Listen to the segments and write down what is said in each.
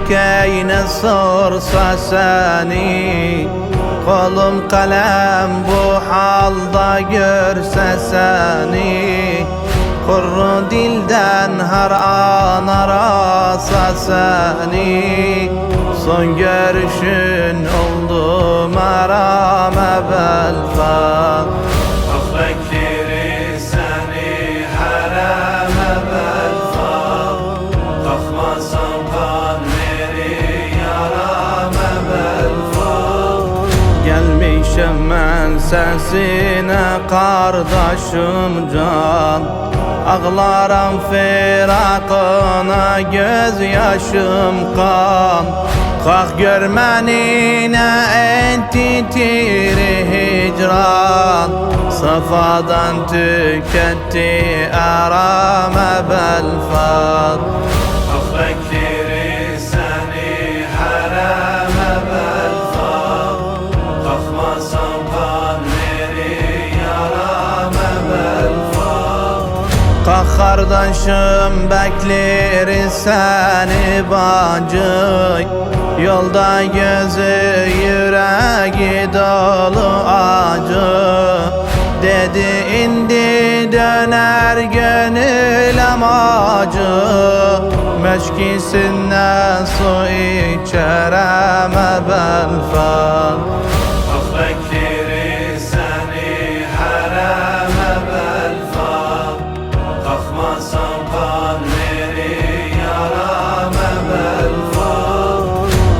keyne sorsa seni, kolum kalem bu halda görse seni, kurru dilden her an arasa seni, son görüşün oldu merame belfan. Ah bekleri seni hareme belfan, takmasan kanleri yarame belfan. Gelmişim ben sesine kardeşim can, ağlaram firakına gözyaşım kan. Kalk görmenine en titri hicran, safadan tüketti arame belfan. Ah bekleri seni hareme belfan, takmasan kanleri yarame belfan. Kalk kardeşim bekler seni bacı, yolda gözü yüreği dolu acı. Dedi indi döner gönül amacı, meşkisinden su içereme belfan. Ah bekleri seni hareme belfan, takmasan kanleri yarame belfan.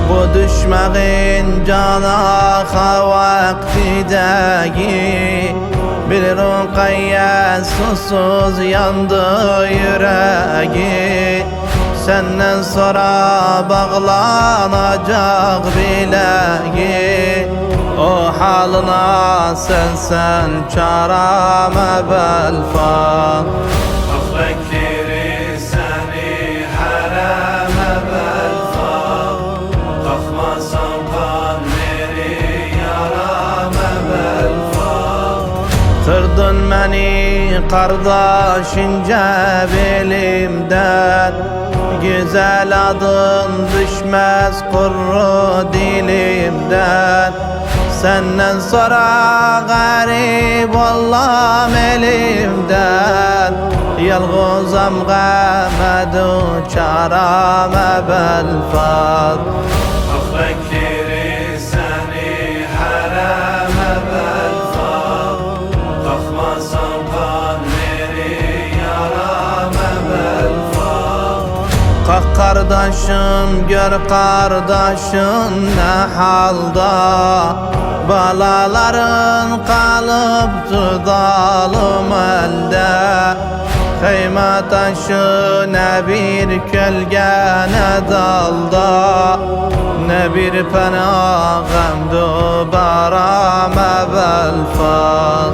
Bu düşmeğin cana vakti değil, bir rukayye susuz yandı yüreği. Senden sonra bağlanacak bileği, o halına sen çarame belfan. Ah bekleri seni hareme belfan, takmasan kanleri yarame belfan. Kırdın beni kardeşince belimden, güzel adın düşmez kurru dilimden. Senden sonra garip olam elimden, yalğızam gamedu çarame belfan. Ah bekleri seni hareme belfan, takmasan kanleri yarame belfan. Kalk kardeşim gör kardeşin ne halda, balaların kalıptı dalım elde. Kıyma taşı ne bir kölge ne dalda, ne bir penagem du barame belfan.